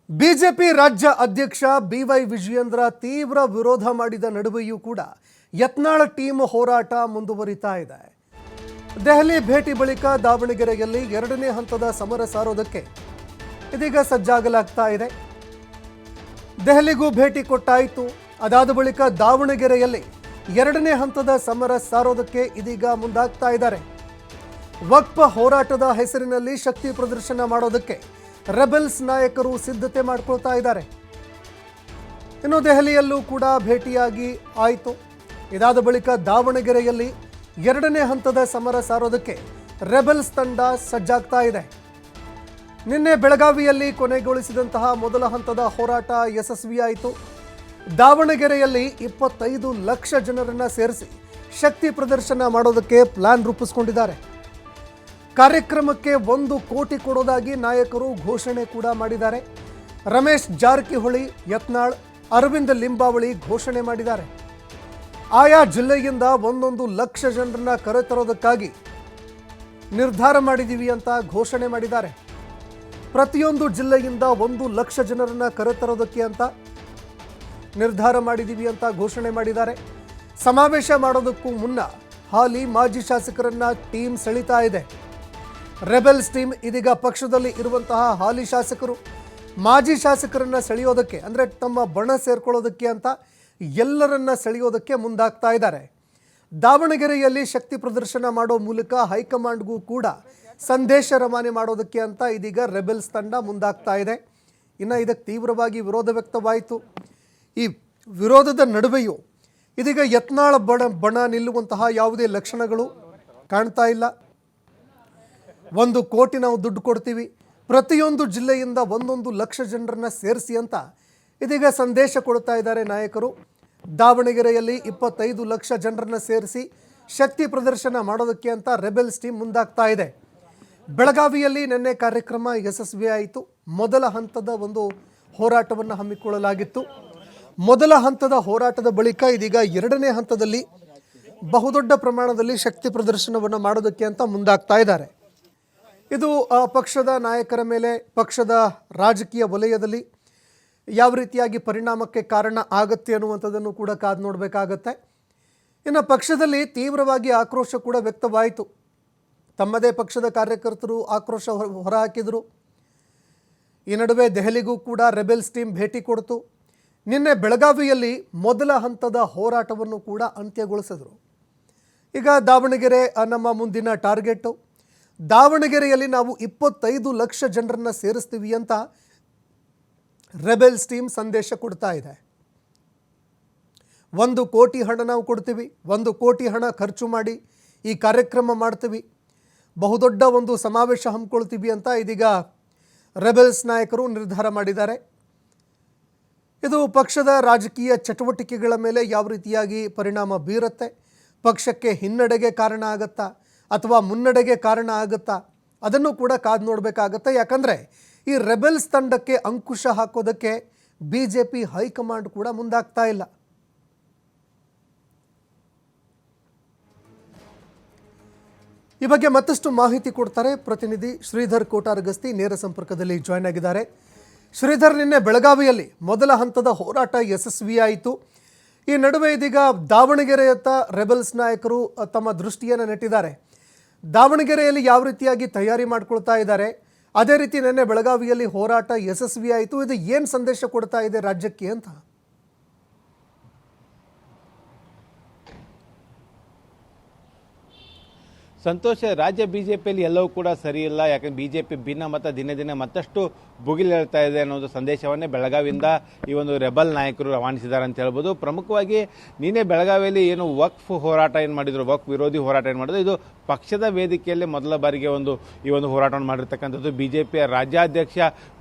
BJP ರಾಜ್ಯ ಅಧ್ಯಕ್ಷ B Y Vijayendra ತೀವ್ರ ವಿರೋಧ ಮಾಡಿದ ನಡುವೆಯೂ ಕೂಡ ಯತ್ನಾಳ್ ಟೀಮ್ ಹೋರಾಟ ಮುಂದುವರಿತಾ ಇದೆ. ದೆಹಲಿ ಭೇಟಿ ಬಳಿಕ ದಾವಣಗೆರೆಯಲ್ಲಿ ಎರಡನೇ ಹಂತದ ಸಮರ ಸಾರೋದಕ್ಕೆ ಇದೀಗ ಸಜ್ಜಾಗಲಾಗ್ತಾ ಇದೆ. ದೆಹಲಿಗೂ ಭೇಟಿ ಕೊಟ್ಟಾಯಿತು. ಅದಾದ ಬಳಿಕ ದಾವಣಗೆರೆಯಲ್ಲಿ ಎರಡನೇ ಹಂತದ ಸಮರ ಸಾರೋದಕ್ಕೆ ಇದೀಗ ಮುಂದಾಗ್ತಾ ಇದ್ದಾರೆ. ವಕ್ಫ್ ಹೋರಾಟದ ಹೆಸರಿನಲ್ಲಿ ಶಕ್ತಿ ಪ್ರದರ್ಶನ ಮಾಡೋದಕ್ಕೆ ರೆಬೆಲ್ಸ್ ನಾಯಕರು ಸಿದ್ಧತೆ ಮಾಡ್ಕೊಳ್ತಾ ಇದ್ದಾರೆ. ಇನ್ನು ದೆಹಲಿಯಲ್ಲೂ ಕೂಡ ಭೇಟಿಯಾಗಿ ಆಯಿತು. ಇದಾದ ಬಳಿಕ ದಾವಣಗೆರೆಯಲ್ಲಿ ಎರಡನೇ ಹಂತದ ಸಮರ ಸಾರೋದಕ್ಕೆ ರೆಬೆಲ್ಸ್ ತಂಡ ಸಜ್ಜಾಗ್ತಾ ಇದೆ. ನಿನ್ನೆ ಬೆಳಗಾವಿಯಲ್ಲಿ ಕೊನೆಗೊಳಿಸಿದಂತಹ ಮೊದಲ ಹಂತದ ಹೋರಾಟ ಯಶಸ್ವಿಯಾಯಿತು. ದಾವಣಗೆರೆಯಲ್ಲಿ 25 ಲಕ್ಷ ಜನರನ್ನ ಸೇರಿಸಿ ಶಕ್ತಿ ಪ್ರದರ್ಶನ ಮಾಡೋದಕ್ಕೆ ಪ್ಲಾನ್ ರೂಪಿಸಿಕೊಂಡಿದ್ದಾರೆ. ಕಾರ್ಯಕ್ರಮಕ್ಕೆ 1 ಕೋಟಿ ಕೊಡೋದಾಗಿ ನಾಯಕರು ಘೋಷಣೆ ಕೂಡ ಮಾಡಿದ್ದಾರೆ. ರಮೇಶ್ ಜಾರಕಿಹೊಳಿ, ಯತ್ನಾಳ್, ಅರವಿಂದ್ ಲಿಂಬಾವಳಿ ಘೋಷಣೆ ಮಾಡಿದ್ದಾರೆ. ಆಯಾ ಜಿಲ್ಲೆಯಿಂದ 1 ಲಕ್ಷ ಜನರನ್ನ ಕರೆತರೋದಕ್ಕಾಗಿ ನಿರ್ಧಾರ ಮಾಡಿದ್ದೀವಿ ಅಂತ ಘೋಷಣೆ ಮಾಡಿದ್ದಾರೆ. ಪ್ರತಿಯೊಂದು ಜಿಲ್ಲೆಯಿಂದ 1 ಲಕ್ಷ ಜನರನ್ನ ಕರೆತರೋದಕ್ಕೆ ಅಂತ ನಿರ್ಧಾರ ಮಾಡಿದ್ದೀವಿ ಅಂತ ಘೋಷಣೆ ಮಾಡಿದ್ದಾರೆ. ಸಮಾವೇಶ ಮಾಡೋದಕ್ಕೂ ಮುನ್ನ ಹಾಲಿ ಮಾಜಿ ಶಾಸಕರನ್ನ ಟೀಮ್ ಸೆಳಿತಾ ಇದೆ. ರೆಬೆಲ್ಸ್ ಟೀಮ್ ಇದೀಗ ಪಕ್ಷದಲ್ಲಿ ಇರುವಂತಹ ಹಾಲಿ ಶಾಸಕರು, ಮಾಜಿ ಶಾಸಕರನ್ನ ಸೆಳೆಯೋದಕ್ಕೆ ಅಂದರೆ ತಮ್ಮ ಬಣ ಸೇರ್ಕೊಳ್ಳೋದಕ್ಕೆ ಅಂತ ಎಲ್ಲರನ್ನ ಸೆಳೆಯೋದಕ್ಕೆ ಮುಂದಾಗ್ತಾ ಇದ್ದಾರೆ. ದಾವಣಗೆರೆಯಲ್ಲಿ ಶಕ್ತಿ ಪ್ರದರ್ಶನ ಮಾಡೋ ಮೂಲಕ ಹೈಕಮಾಂಡ್ಗೂ ಕೂಡ ಸಂದೇಶ ರವಾನೆ ಮಾಡೋದಕ್ಕೆ ಅಂತ ಇದೀಗ ರೆಬೆಲ್ಸ್ ತಂಡ ಮುಂದಾಗ್ತಾ ಇದೆ. ಇನ್ನು ಇದಕ್ಕೆ ತೀವ್ರವಾಗಿ ವಿರೋಧ ವ್ಯಕ್ತವಾಯಿತು. ಈ ವಿರೋಧದ ನಡುವೆಯೂ ಇದೀಗ ಯತ್ನಾಳ ಬಣ ನಿಲ್ಲುವಂತಹ ಯಾವುದೇ ಲಕ್ಷಣಗಳು ಕಾಣ್ತಾ ಇಲ್ಲ. 1 ಕೋಟಿ ನಾವು ದುಡ್ಡು ಕೊಡ್ತೀವಿ, ಪ್ರತಿಯೊಂದು ಜಿಲ್ಲೆಯಿಂದ 1 ಲಕ್ಷ ಜನರನ್ನ ಸೇರಿಸಿ ಅಂತ ಇದೀಗ ಸಂದೇಶ ಕೊಡ್ತಾ ಇದ್ದಾರೆ ನಾಯಕರು. ದಾವಣಗೆರೆಯಲ್ಲಿ 25 ಲಕ್ಷ ಜನರನ್ನ ಸೇರಿಸಿ ಶಕ್ತಿ ಪ್ರದರ್ಶನ ಮಾಡೋದಕ್ಕೆ ಅಂತ ರೆಬೆಲ್ಸ್ ಟೀಮ್ ಮುಂದಾಗ್ತಾ ಇದೆ. ಬೆಳಗಾವಿಯಲ್ಲಿ ನಿನ್ನೆ ಕಾರ್ಯಕ್ರಮ ಯಶಸ್ವಿಯಾಯಿತು. ಮೊದಲ ಹಂತದ ಒಂದು ಹೋರಾಟವನ್ನು ಹಮ್ಮಿಕೊಳ್ಳಲಾಗಿತ್ತು. ಮೊದಲ ಹಂತದ ಹೋರಾಟದ ಬಳಿಕ ಇದೀಗ ಎರಡನೇ ಹಂತದಲ್ಲಿ ಬಹುದೊಡ್ಡ ಪ್ರಮಾಣದಲ್ಲಿ ಶಕ್ತಿ ಪ್ರದರ್ಶನವನ್ನು ಮಾಡೋದಕ್ಕೆ ಅಂತ ಮುಂದಾಗ್ತಾ ಇದ್ದಾರೆ. ಇದು ಪಕ್ಷದ ನಾಯಕರ ಮೇಲೆ, ಪಕ್ಷದ ರಾಜಕೀಯ ವಲಯದಲ್ಲಿ ಯಾವ ರೀತಿಯಾಗಿ ಪರಿಣಾಮಕ್ಕೆ ಕಾರಣ ಆಗುತ್ತೆ ಅನ್ನುವಂಥದ್ದನ್ನು ಕೂಡ ಕಾದು ನೋಡಬೇಕಾಗತ್ತೆ. ಇನ್ನು ಪಕ್ಷದಲ್ಲಿ ತೀವ್ರವಾಗಿ ಆಕ್ರೋಶ ಕೂಡ ವ್ಯಕ್ತವಾಯಿತು. ತಮ್ಮದೇ ಪಕ್ಷದ ಕಾರ್ಯಕರ್ತರು ಆಕ್ರೋಶ ಹೊರಹಾಕಿದರು. ಈ ನಡುವೆ ದೆಹಲಿಗೂ ಕೂಡ ರೆಬೆಲ್ಸ್ ಟೀಮ್ ಭೇಟಿ ಕೊಡ್ತು. ನಿನ್ನೆ ಬೆಳಗಾವಿಯಲ್ಲಿ ಮೊದಲ ಹಂತದ ಹೋರಾಟವನ್ನು ಕೂಡ ಅಂತ್ಯಗೊಳಿಸಿದರು. ಈಗ ದಾವಣಗೆರೆ ನಮ್ಮ ಮುಂದಿನ ಟಾರ್ಗೆಟು. ದಾವಣಗೆರೆಯಲ್ಲಿ ನಾವು 25 ಲಕ್ಷ ಜನರನ್ನ ಸೇರಿಸ್ತೀವಿ ಅಂತ ರೆಬೆಲ್ಸ್ ಟೀಮ್ ಸಂದೇಶ ಕೊಡ್ತಾ ಇದೆ. 1 ಕೋಟಿ ಹಣ ನಾವು ಕೊಡ್ತೀವಿ, 1 ಕೋಟಿ ಹಣ ಖರ್ಚು ಮಾಡಿ ಈ ಕಾರ್ಯಕ್ರಮ ಮಾಡ್ತೀವಿ, ಬಹುದೊಡ್ಡ ಒಂದು ಸಮಾವೇಶ ಹಮ್ಮಿಕೊಳ್ತೀವಿ ಅಂತ ಇದೀಗ ರೆಬೆಲ್ಸ್ ನಾಯಕರು ನಿರ್ಧಾರ ಮಾಡಿದ್ದಾರೆ. ಇದು ಪಕ್ಷದ ರಾಜಕೀಯ ಚಟುವಟಿಕೆಗಳ ಮೇಲೆ ಯಾವ ರೀತಿಯಾಗಿ ಪರಿಣಾಮ ಬೀರುತ್ತೆ, ಪಕ್ಷಕ್ಕೆ ಹಿನ್ನಡೆಗೆ ಕಾರಣ ಆಗುತ್ತಾ ಅಥವಾ ಮುನ್ನಡೆಗೆ ಕಾರಣ ಆಗುತ್ತಾ, ಅದನ್ನು ಕೂಡ ಕಾದು ನೋಡಬೇಕಾಗತ್ತೆ. ಯಾಕಂದರೆ ಈ ರೆಬೆಲ್ಸ್ ತಂಡಕ್ಕೆ ಅಂಕುಶ ಹಾಕೋದಕ್ಕೆ ಬಿಜೆಪಿ ಹೈಕಮಾಂಡ್ ಕೂಡ ಮುಂದಾಗ್ತಾ ಇಲ್ಲ. ಈ ಬಗ್ಗೆ ಮತ್ತಷ್ಟು ಮಾಹಿತಿ ಕೊಡ್ತಾರೆ ಪ್ರತಿನಿಧಿ ಶ್ರೀಧರ್ ಕೋಟಾರಗಸ್ತಿ, ನೇರ ಸಂಪರ್ಕದಲ್ಲಿ ಜಾಯ್ನ್ ಆಗಿದ್ದಾರೆ. ಶ್ರೀಧರ್, ನಿನ್ನೆ ಬೆಳಗಾವಿಯಲ್ಲಿ ಮೊದಲ ಹಂತದ ಹೋರಾಟ ಯಶಸ್ವಿಯಾಯಿತು. ಈ ನಡುವೆ ಇದೀಗ ದಾವಣಗೆರೆಯತ್ತ ರೆಬೆಲ್ಸ್ ನಾಯಕರು ತಮ್ಮ ದೃಷ್ಟಿಯನ್ನು ನೆಟ್ಟಿದ್ದಾರೆ. ದಾವಣಗೆರೆಯಲ್ಲಿ ಯಾವ ರೀತಿಯಾಗಿ ತಯಾರಿ ಮಾಡ್ಕೊಳ್ತಾ ಇದ್ದಾರೆ, ಅದೇ ರೀತಿ ನಿನ್ನೆ ಬೆಳಗಾವಿಯಲ್ಲಿ ಹೋರಾಟ ಯಶಸ್ವಿಯಾಯಿತು. ಇದು ಏನು ಸಂದೇಶ ಕೊಡ್ತಾ ಇದೆ ರಾಜ್ಯಕ್ಕೆ ಅಂತ? ಸಂತೋಷ, ರಾಜ್ಯ ಬಿಜೆಪಿಯಲ್ಲಿ ಎಲ್ಲವೂ ಕೂಡ ಸರಿ ಇಲ್ಲ. ಯಾಕಂದ್ರೆ ಬಿಜೆಪಿ ಭಿನ್ನಮತ ದಿನೇ ದಿನೇ ಮತ್ತಷ್ಟು ಭುಗಿಲೇಳ್ತಾ ಇದೆ ಅನ್ನೋ ಸಂದೇಶವನ್ನೇ ಬೆಳಗಾವಿಯಿಂದ ಈ ಒಂದು ರೆಬಲ್ ನಾಯಕರು ರವಾನಿಸಿದ್ದಾರೆ ಅಂತ ಹೇಳ್ಬೋದು. ಪ್ರಮುಖವಾಗಿ ನಿನ್ನೆ ಬೆಳಗಾವಿಯಲ್ಲಿ ಏನು ವಕ್ಫ್ ಹೋರಾಟ ಏನು ಮಾಡಿದ್ರು, ವಕ್ಫ್ ವಿರೋಧಿ ಹೋರಾಟ ಏನು ಮಾಡಿದ್ರು, ಇದು ಪಕ್ಷದ ವೇದಿಕೆಯಲ್ಲಿ ಮೊದಲ ಬಾರಿಗೆ ಈ ಒಂದು ಹೋರಾಟವನ್ನು ಮಾಡಿರ್ತಕ್ಕಂಥದ್ದು. ಬಿಜೆಪಿಯ ರಾಜ್ಯಾಧ್ಯಕ್ಷ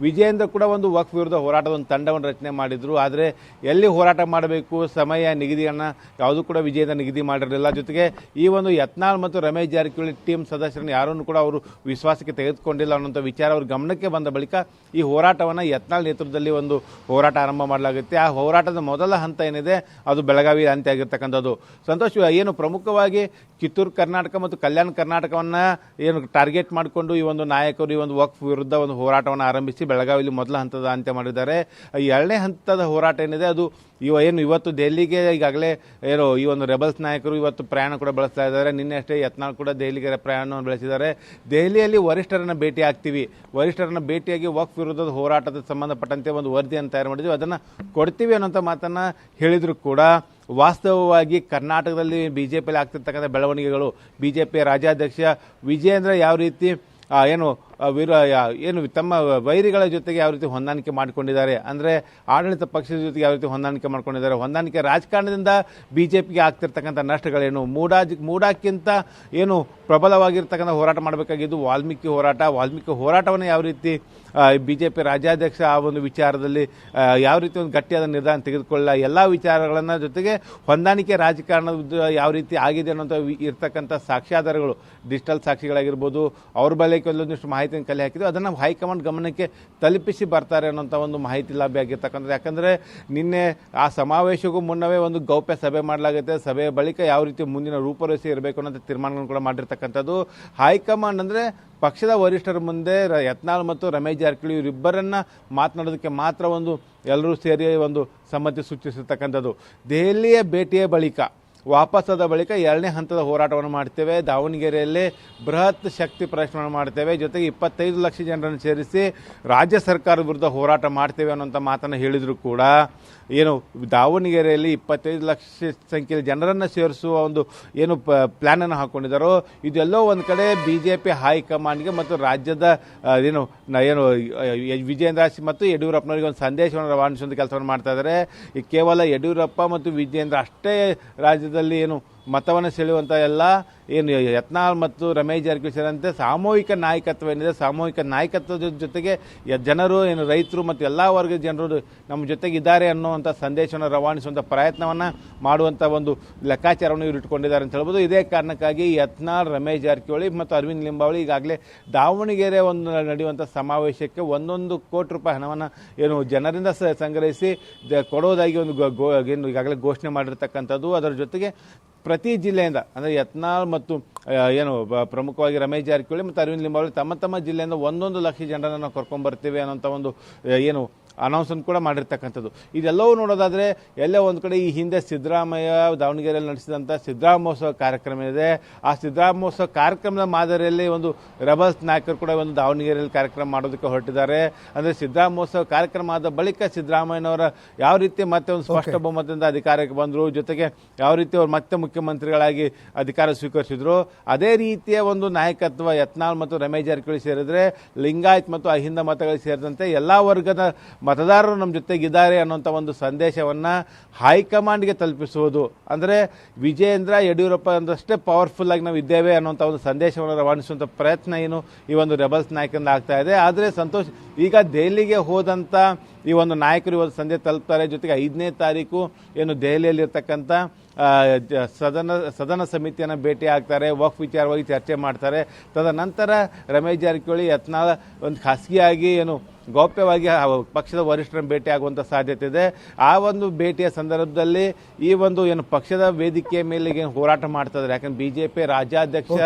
ವಿಜಯೇಂದ್ರ ಕೂಡ ಒಂದು ವಕ್ಫ್ ವಿರುದ್ಧ ಹೋರಾಟದ ಒಂದು ತಂಡವನ್ನು ರಚನೆ ಮಾಡಿದ್ರು. ಆದರೆ ಎಲ್ಲಿ ಹೋರಾಟ ಮಾಡಬೇಕು, ಸಮಯ ನಿಗದಿಯನ್ನು ಯಾವುದೂ ಕೂಡ ವಿಜಯೇಂದ್ರ ನಿಗದಿ ಮಾಡಿರಲಿಲ್ಲ. ಜೊತೆಗೆ ಈ ಒಂದು ಯತ್ನಾಳ್ ಮತ್ತು ರಮೇಶ್ ಜಾರಕಿಹೊಳಿ ಜಾರಕಿಹೊಳಿ ಟೀಮ್ ಸದಸ್ಯರನ್ನು ಯಾರನ್ನು ಕೂಡ ಅವರು ವಿಶ್ವಾಸಕ್ಕೆ ತೆಗೆದುಕೊಂಡಿಲ್ಲ ಅನ್ನೋಂಥ ವಿಚಾರ ಅವ್ರ ಗಮನಕ್ಕೆ ಬಂದ ಬಳಿಕ ಈ ಹೋರಾಟವನ್ನು ಯತ್ನಾಳ್ ನೇತೃತ್ವದಲ್ಲಿ ಒಂದು ಹೋರಾಟ ಆರಂಭ ಮಾಡಲಾಗುತ್ತೆ. ಆ ಹೋರಾಟದ ಮೊದಲ ಹಂತ ಏನಿದೆ ಅದು ಬೆಳಗಾವಿ ಅಂತ್ಯ ಆಗಿರ್ತಕ್ಕಂಥದ್ದು. ಸಂತೋಷ್, ಏನು ಪ್ರಮುಖವಾಗಿ ಕಿತ್ತೂರು ಕರ್ನಾಟಕ ಮತ್ತು ಕಲ್ಯಾಣ ಕರ್ನಾಟಕವನ್ನು ಏನು ಟಾರ್ಗೆಟ್ ಮಾಡಿಕೊಂಡು ಈ ಒಂದು ನಾಯಕರು ಈ ಒಂದು ವಕ್ಫ್ ವಿರುದ್ಧ ಒಂದು ಹೋರಾಟವನ್ನು ಆರಂಭಿಸಿ ಬೆಳಗಾವಿಯಲ್ಲಿ ಮೊದಲ ಹಂತದ ಅಂತ್ಯ ಮಾಡಿದ್ದಾರೆ. ಎರಡನೇ ಹಂತದ ಹೋರಾಟ ಏನಿದೆ ಅದು ಇವತ್ತು ದೆಹಲಿಗೆ ಈಗಾಗಲೇ ಈ ಒಂದು ರೆಬಲ್ಸ್ ನಾಯಕರು ಇವತ್ತು ಪ್ರಯಾಣ ಕೂಡ ಬೆಳೆಸ್ತಾ ಇದ್ದಾರೆ. ನಿನ್ನೆ ಅಷ್ಟೇ ಯತ್ನಾಳ್ ಕೂಡ ದೆಹಲಿಗೆ ಪ್ರಯಾಣವನ್ನು ಬೆಳೆಸಿದ್ದಾರೆ. ದೆಹಲಿಯಲ್ಲಿ ವರಿಷ್ಠರನ್ನು ಭೇಟಿ ಆಗ್ತೀವಿ, ವರಿಷ್ಠರನ್ನು ಭೇಟಿಯಾಗಿ ವಕ್ಫ್ ವಿರುದ್ಧದ ಹೋರಾಟದ ಸಂಬಂಧಪಟ್ಟಂತೆ ಒಂದು ವರದಿಯನ್ನು ತಯಾರು ಮಾಡಿದ್ವಿ, ಅದನ್ನು ಕೊಡ್ತೀವಿ ಅನ್ನೋಂಥ ಮಾತನ್ನು ಹೇಳಿದ್ರು ಕೂಡ ವಾಸ್ತವವಾಗಿ ಕರ್ನಾಟಕದಲ್ಲಿ ಬಿಜೆಪಿಯಲ್ಲಿ ಆಗ್ತಿರ್ತಕ್ಕಂಥ ಬೆಳವಣಿಗೆಗಳು, ಬಿಜೆಪಿಯ ರಾಜ್ಯಾಧ್ಯಕ್ಷ ವಿಜಯೇಂದ್ರ ಯಾವ ರೀತಿ ಏನು ತಮ್ಮ ವೈರಿಗಳ ಜೊತೆಗೆ ಯಾವ ರೀತಿ ಹೊಂದಾಣಿಕೆ ಮಾಡಿಕೊಂಡಿದ್ದಾರೆ, ಅಂದರೆ ಆಡಳಿತ ಪಕ್ಷದ ಜೊತೆಗೆ ಯಾವ ರೀತಿ ಹೊಂದಾಣಿಕೆ ಮಾಡ್ಕೊಂಡಿದ್ದಾರೆ, ಹೊಂದಾಣಿಕೆ ರಾಜಕಾರಣದಿಂದ ಬಿಜೆಪಿಗೆ ಆಗ್ತಿರ್ತಕ್ಕಂಥ ನಷ್ಟಗಳೇನು, ಮೂಡಕ್ಕಿಂತ ಏನು ಪ್ರಬಲವಾಗಿರ್ತಕ್ಕಂಥ ಹೋರಾಟ ಮಾಡಬೇಕಾಗಿದ್ದು ವಾಲ್ಮೀಕಿ ಹೋರಾಟವನ್ನು ಯಾವ ರೀತಿ ಬಿಜೆಪಿ ರಾಜ್ಯಾಧ್ಯಕ್ಷ ಆ ಒಂದು ವಿಚಾರದಲ್ಲಿ ಯಾವ ರೀತಿ ಒಂದು ಗಟ್ಟಿಯಾದ ನಿರ್ಧಾರ ತೆಗೆದುಕೊಳ್ಳ, ಎಲ್ಲ ವಿಚಾರಗಳನ್ನು ಜೊತೆಗೆ ಹೊಂದಾಣಿಕೆ ರಾಜಕಾರಣದ ಯಾವ ರೀತಿ ಆಗಿದೆ ಅನ್ನೋಂಥ ಇರ್ತಕ್ಕಂಥ ಸಾಕ್ಷ್ಯಾಧಾರಗಳು, ಡಿಜಿಟಲ್ ಸಾಕ್ಷಿಗಳಾಗಿರ್ಬೋದು, ಅವ್ರ ಬಳಿಕ ಒಂದೊಂದಿಷ್ಟು ಮಾಹಿತಿಯನ್ನು ಕಲೆ ಹಾಕಿದ್ದು ಅದನ್ನು ಹೈಕಮಾಂಡ್ ಗಮನಕ್ಕೆ ತಲುಪಿಸಿ ಬರ್ತಾರೆ ಅನ್ನೋಂಥ ಒಂದು ಮಾಹಿತಿ ಲಭ್ಯ ಆಗಿರ್ತಕ್ಕಂಥದ್ದು. ಯಾಕಂದರೆ ನಿನ್ನೆ ಆ ಸಮಾವೇಶಕ್ಕೂ ಮುನ್ನವೇ ಒಂದು ಗೌಪ್ಯ ಸಭೆ ಮಾಡಲಾಗುತ್ತೆ. ಸಭೆಯ ಬಳಿಕ ಯಾವ ರೀತಿ ಮುಂದಿನ ರೂಪರೇಷೆ ಇರಬೇಕು ಅನ್ನೋ ತೀರ್ಮಾನಗಳನ್ನು ಕೂಡ ಮಾಡಿರ್ತಕ್ಕಂಥದ್ದು. ಹೈಕಮಾಂಡ್ ಅಂದರೆ ಪಕ್ಷದ ವರಿಷ್ಠರ ಮುಂದೆ ಯತ್ನಾಳ್ ಮತ್ತು ರಮೇಶ್ ಜಾರಕಿಹೊಳಿ ಇವರಿಬ್ಬರನ್ನ ಮಾತನಾಡೋದಕ್ಕೆ ಮಾತ್ರ ಒಂದು ಎಲ್ಲರೂ ಸೇರಿ ಒಂದು ಸಮ್ಮತಿ ಸೂಚಿಸಿರ್ತಕ್ಕಂಥದ್ದು. ದೆಹಲಿಯ ಭೇಟಿಯ ಬಳಿಕ ವಾಪಸ್ಸಾದ ಬಳಿಕ ಎರಡನೇ ಹಂತದ ಹೋರಾಟವನ್ನು ಮಾಡ್ತೇವೆ, ದಾವಣಗೆರೆಯಲ್ಲಿ ಬೃಹತ್ ಶಕ್ತಿ ಪ್ರದರ್ಶನ ಮಾಡ್ತೇವೆ, ಜೊತೆಗೆ 25 ಲಕ್ಷ ಜನರನ್ನು ಸೇರಿಸಿ ರಾಜ್ಯ ಸರ್ಕಾರದ ವಿರುದ್ಧ ಹೋರಾಟ ಮಾಡ್ತೇವೆ ಅನ್ನೋಂಥ ಮಾತನ್ನು ಹೇಳಿದರೂ ಕೂಡ ದಾವಣಗೆರೆಯಲ್ಲಿ 25 ಲಕ್ಷ ಸಂಖ್ಯೆಯಲ್ಲಿ ಜನರನ್ನು ಸೇರಿಸುವ ಒಂದು ಪ್ಲ್ಯಾನನ್ನು ಹಾಕ್ಕೊಂಡಿದ್ದಾರೋ ಇದೆಲ್ಲೋ ಒಂದು ಕಡೆ ಬಿಜೆಪಿ ಹೈಕಮಾಂಡ್ಗೆ ಮತ್ತು ರಾಜ್ಯದ ವಿಜಯೇಂದ್ರ ಮತ್ತು ಯಡಿಯೂರಪ್ಪನವರಿಗೆ ಒಂದು ಸಂದೇಶವನ್ನು ರವಾನಿಸುವಂಥ ಕೆಲಸವನ್ನು ಮಾಡ್ತಾ ಇದ್ದಾರೆ. ಕೇವಲ ಯಡಿಯೂರಪ್ಪ ಮತ್ತು ವಿಜಯೇಂದ್ರ ಅಷ್ಟೇ ರಾಜ್ಯದಲ್ಲಿ ಮತವನ್ನು ಸೆಳೆಯುವಂಥ ಎಲ್ಲ ಯತ್ನಾಳ್ ಮತ್ತು ರಮೇಶ್ ಜಾರಕಿಹೊಳಿ ಸೇರಿದಂತೆ ಸಾಮೂಹಿಕ ನಾಯಕತ್ವ ಏನಿದೆ, ಸಾಮೂಹಿಕ ನಾಯಕತ್ವದ ಜೊತೆಗೆ ಜನರು ರೈತರು ಮತ್ತು ಎಲ್ಲ ವರ್ಗದ ಜನರು ನಮ್ಮ ಜೊತೆಗೆ ಇದ್ದಾರೆ ಅನ್ನುವಂಥ ಸಂದೇಶವನ್ನು ರವಾನಿಸುವಂಥ ಪ್ರಯತ್ನವನ್ನು ಮಾಡುವಂಥ ಒಂದು ಲೆಕ್ಕಾಚಾರವನ್ನು ಇವರು ಇಟ್ಕೊಂಡಿದ್ದಾರೆ ಅಂತ ಹೇಳ್ಬೋದು. ಇದೇ ಕಾರಣಕ್ಕಾಗಿ ಯತ್ನಾಳ್, ರಮೇಶ್ ಜಾರಕಿಹೊಳಿ ಮತ್ತು ಅರವಿಂದ್ ಲಿಂಬಾವಳಿ ಈಗಾಗಲೇ ದಾವಣಗೆರೆ ನಡೆಯುವಂಥ ಸಮಾವೇಶಕ್ಕೆ 1 ಕೋಟಿ ರೂಪಾಯಿ ಹಣವನ್ನು ಜನರಿಂದ ಸಂಗ್ರಹಿಸಿ ಕೊಡೋದಾಗಿ ಈಗಾಗಲೇ ಘೋಷಣೆ ಮಾಡಿರ್ತಕ್ಕಂಥದ್ದು. ಅದರ ಜೊತೆಗೆ ಪ್ರತಿ ಜಿಲ್ಲೆಯಿಂದ ಅಂದರೆ ಯತ್ನಾಳ್ ಮತ್ತು ಪ್ರಮುಖವಾಗಿ ರಮೇಶ್ ಜಾರಕಿಹೊಳಿ ಮತ್ತು ಅರವಿಂದ್ ಲಿಂಬಾವಳಿ ತಮ್ಮ ಜಿಲ್ಲೆಯಿಂದ 1 ಲಕ್ಷ ಜನರನ್ನು ನಾವು ಕರ್ಕೊಂಡ್ಬರ್ತೀವಿ ಅನ್ನೋಂಥ ಒಂದು ಅನೌನ್ಸ್ಮೆಂಟ್ ಕೂಡ ಮಾಡಿರ್ತಕ್ಕಂಥದ್ದು. ಇದೆಲ್ಲವೂ ನೋಡೋದಾದರೆ ಎಲ್ಲೋ ಒಂದು ಕಡೆ ಈ ಹಿಂದೆ ಸಿದ್ದರಾಮಯ್ಯ ದಾವಣಗೆರೆಯಲ್ಲಿ ನಡೆಸಿದಂಥ ಸಿದ್ದರಾಮೋತ್ಸವ ಕಾರ್ಯಕ್ರಮ ಇದೆ. ಆ ಸಿದ್ದರಾಮೋತ್ಸವ ಕಾರ್ಯಕ್ರಮದ ಮಾದರಿಯಲ್ಲಿ ಒಂದು ರೆಬಲ್ಸ್ ನಾಯಕರು ಕೂಡ ಒಂದು ದಾವಣಗೆರೆಯಲ್ಲಿ ಕಾರ್ಯಕ್ರಮ ಮಾಡೋದಕ್ಕೆ ಹೊರಟಿದ್ದಾರೆ. ಅಂದರೆ ಸಿದ್ದರಾಮೋತ್ಸವ ಕಾರ್ಯಕ್ರಮ ಆದ ಬಳಿಕ ಸಿದ್ದರಾಮಯ್ಯನವರ ಯಾವ ರೀತಿ ಮತ್ತೆ ಒಂದು ಸ್ಪಷ್ಟ ಬಹುಮತದಿಂದ ಅಧಿಕಾರಕ್ಕೆ ಬಂದರು, ಜೊತೆಗೆ ಯಾವ ರೀತಿ ಅವರು ಮತ್ತೆ ಮುಖ್ಯಮಂತ್ರಿಗಳಾಗಿ ಅಧಿಕಾರ ಸ್ವೀಕರಿಸಿದ್ರು, ಅದೇ ರೀತಿಯ ಒಂದು ನಾಯಕತ್ವ ಯತ್ನಾಳ್ ಮತ್ತು ರಮೇಶ್ ಜಾರಕಿಹೊಳಿ ಸೇರಿದ್ರೆ ಲಿಂಗಾಯತ್ ಮತ್ತು ಅಹಿಂದ ಮತಗಳು ಸೇರಿದಂತೆ ಎಲ್ಲ ವರ್ಗದ ಮತದಾರರು ನಮ್ಮ ಜೊತೆಗಿದ್ದಾರೆ ಅನ್ನೋಂಥ ಒಂದು ಸಂದೇಶವನ್ನು ಹೈಕಮಾಂಡ್ಗೆ ತಲುಪಿಸುವುದು, ಅಂದರೆ ವಿಜಯೇಂದ್ರ ಯಡಿಯೂರಪ್ಪ ಅಂದಷ್ಟೇ ಪವರ್ಫುಲ್ ಆಗಿ ನಾವು ಇದ್ದೇವೆ ಅನ್ನೋಂಥ ಒಂದು ಸಂದೇಶವನ್ನು ರವಾನಿಸುವಂಥ ಪ್ರಯತ್ನ ಈ ಒಂದು ರೆಬಲ್ಸ್ ನಾಯಕರಿಂದ ಆಗ್ತಾ ಇದೆ. ಆದರೆ ಸಂತೋಷ್, ಈಗ ದೆಹಲಿಗೆ ಹೋದಂಥ ಈ ಒಂದು ನಾಯಕರು ಇವತ್ತು ಸಂಜೆ ತಲುಪ್ತಾರೆ. ಜೊತೆಗೆ 5ನೇ ತಾರೀಕು ದೆಹಲಿಯಲ್ಲಿರ್ತಕ್ಕಂಥ ಸದನ ಸಮಿತಿಯನ್ನು ಭೇಟಿ ಆಗ್ತಾರೆ, ವಕ್ಫ್ ವಿಚಾರವಾಗಿ ಚರ್ಚೆ ಮಾಡ್ತಾರೆ. ತದನಂತರ ರಮೇಶ್ ಜಾರಕಿಹೊಳಿ ಯತ್ನಾಳ್ ಒಂದು ಖಾಸಗಿಯಾಗಿ ಗೌಪ್ಯವಾಗಿ ಪಕ್ಷದ ವರಿಷ್ಠರನ್ನು ಭೇಟಿ ಆಗುವಂಥ ಸಾಧ್ಯತೆ ಇದೆ. ಆ ಒಂದು ಭೇಟಿಯ ಸಂದರ್ಭದಲ್ಲಿ ಈ ಒಂದು ಪಕ್ಷದ ವೇದಿಕೆಯ ಮೇಲೆ ಹೋರಾಟ ಮಾಡ್ತಾ ಇದ್ದಾರೆ. ಯಾಕಂದ್ರೆ ಬಿಜೆಪಿ ರಾಜ್ಯಾಧ್ಯಕ್ಷ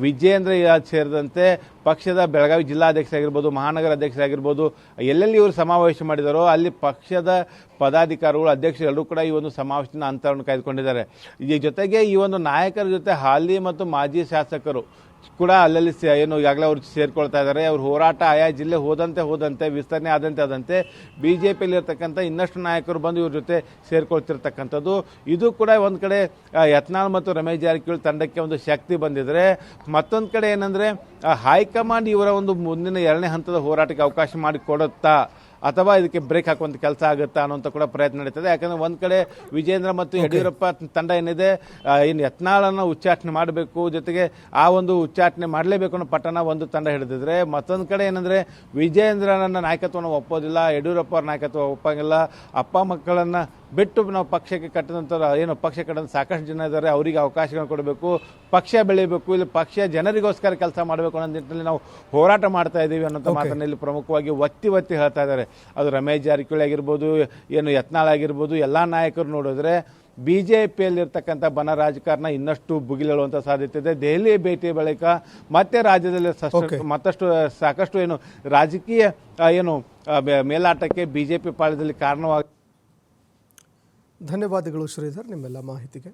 ವಿಜಯೇಂದ್ರ ಸೇರಿದಂತೆ ಪಕ್ಷದ ಬೆಳಗಾವಿ ಜಿಲ್ಲಾಧ್ಯಕ್ಷ ಆಗಿರ್ಬೋದು, ಮಹಾನಗರ ಅಧ್ಯಕ್ಷ ಆಗಿರ್ಬೋದು, ಎಲ್ಲೆಲ್ಲಿ ಇವರು ಸಮಾವೇಶ ಮಾಡಿದಾರೋ ಅಲ್ಲಿ ಪಕ್ಷದ ಪದಾಧಿಕಾರಿಗಳು, ಅಧ್ಯಕ್ಷರು ಎಲ್ಲರೂ ಕೂಡ ಈ ಒಂದು ಸಮಾವೇಶದ ಅಂತರವನ್ನು ಕಾಯ್ದುಕೊಂಡಿದ್ದಾರೆ. ಈ ಜೊತೆಗೆ ಈ ಒಂದು ನಾಯಕರ ಜೊತೆ ಹಾಲಿ ಮತ್ತು ಮಾಜಿ ಶಾಸಕರು ಕೂಡ ಅಲ್ಲಲ್ಲಿ ಈಗಾಗಲೇ ಅವರು ಸೇರ್ಕೊಳ್ತಾ ಇದ್ದಾರೆ. ಅವ್ರ ಹೋರಾಟ ಆಯಾ ಜಿಲ್ಲೆ ಹೋದಂತೆ ವಿಸ್ತರಣೆ ಆದಂತೆ ಬಿಜೆಪಿಯಲ್ಲಿರ್ತಕ್ಕಂಥ ಇನ್ನಷ್ಟು ನಾಯಕರು ಬಂದು ಇವ್ರ ಜೊತೆ ಸೇರ್ಕೊಳ್ತಿರ್ತಕ್ಕಂಥದ್ದು. ಇದು ಕೂಡ ಒಂದು ಕಡೆ ಯತ್ನಾಳ್ ಮತ್ತು ರಮೇಶ್ ಜಾರಕಿಹೊಳಿ ತಂಡಕ್ಕೆ ಒಂದು ಶಕ್ತಿ ಬಂದಿದ್ರೆ, ಮತ್ತೊಂದು ಕಡೆ ಏನಂದರೆ ಹೈಕಮಾಂಡ್ ಇವರ ಒಂದು ಮುಂದಿನ 2ನೇ ಹಂತದ ಹೋರಾಟಕ್ಕೆ ಅವಕಾಶ ಮಾಡಿಕೊಡುತ್ತಾ ಅಥವಾ ಇದಕ್ಕೆ ಬ್ರೇಕ್ ಹಾಕುವಂಥ ಕೆಲಸ ಆಗುತ್ತಾ ಅನ್ನೋಂಥ ಕೂಡ ಪ್ರಯತ್ನ ನಡೀತದೆ. ಯಾಕಂದರೆ ಒಂದು ಕಡೆ ವಿಜಯೇಂದ್ರ ಮತ್ತು ಯಡಿಯೂರಪ್ಪ ತಂಡ ಏನಿದೆ, ಯತ್ನಾಳನ್ನು ಉಚ್ಚಾಟನೆ ಮಾಡಬೇಕು, ಜೊತೆಗೆ ಆ ಒಂದು ಉಚ್ಚಾಟನೆ ಮಾಡಲೇಬೇಕು ಅನ್ನೋ ಪಟ್ಟಣ ಒಂದು ತಂಡ ಹಿಡಿದಿದ್ರೆ, ಮತ್ತೊಂದು ಕಡೆ ಏನಂದರೆ ವಿಜಯೇಂದ್ರನ ನಾಯಕತ್ವವನ್ನು ಒಪ್ಪೋದಿಲ್ಲ, ಯಡಿಯೂರಪ್ಪ ಅವ್ರ ನಾಯಕತ್ವ ಒಪ್ಪಂಗಿಲ್ಲ, ಅಪ್ಪ ಮಕ್ಕಳನ್ನು ಬಿಟ್ಟು ನಾವು ಪಕ್ಷಕ್ಕೆ ಕಟ್ಟಿದಂಥ ಏನು ಪಕ್ಷ ಕಟ್ಟಂತ ಸಾಕಷ್ಟು ಜನ ಇದ್ದಾರೆ, ಅವರಿಗೆ ಅವಕಾಶಗಳನ್ನು ಕೊಡಬೇಕು, ಪಕ್ಷ ಬೆಳಿಬೇಕು, ಇಲ್ಲಿ ಪಕ್ಷ ಜನರಿಗೋಸ್ಕರ ಕೆಲಸ ಮಾಡಬೇಕು ಅನ್ನೋ ನಿಟ್ಟಿನಲ್ಲಿ ನಾವು ಹೋರಾಟ ಮಾಡ್ತಾ ಇದ್ದೀವಿ ಅನ್ನೋಂಥ ಮಾತನ್ನು ಇಲ್ಲಿ ಪ್ರಮುಖವಾಗಿ ಒತ್ತಿ ಹೇಳ್ತಾ ಇದ್ದಾರೆ. ಅದು ರಮೇಶ್ ಜಾರಕಿಹೊಳಿ ಆಗಿರ್ಬೋದು, ಏನು ಯತ್ನಾಳ್ ಆಗಿರ್ಬೋದು, ಎಲ್ಲ ನಾಯಕರು ನೋಡಿದ್ರೆ ಬಿಜೆಪಿಯಲ್ಲಿರ್ತಕ್ಕಂಥ ಬನ ರಾಜಕಾರಣ ಇನ್ನಷ್ಟು ಭುಗಿಲೇಳುವಂಥ ಸಾಧ್ಯತೆ ಇದೆ. ದೆಹಲಿ ಭೇಟಿ ಬಳಿಕ ಮತ್ತೆ ರಾಜ್ಯದಲ್ಲಿ ಸಾಕಷ್ಟು ಏನು ರಾಜಕೀಯ ಏನು ಮೇಲಾಟಕ್ಕೆ ಬಿಜೆಪಿ ಪಾಳ್ಯದಲ್ಲಿ ಕಾರಣವಾಗಿ. ಧನ್ಯವಾದಗಳು ಶ್ರೀಧರ್ ನಿಮ್ಮೆಲ್ಲ ಮಾಹಿತಿಗೆ.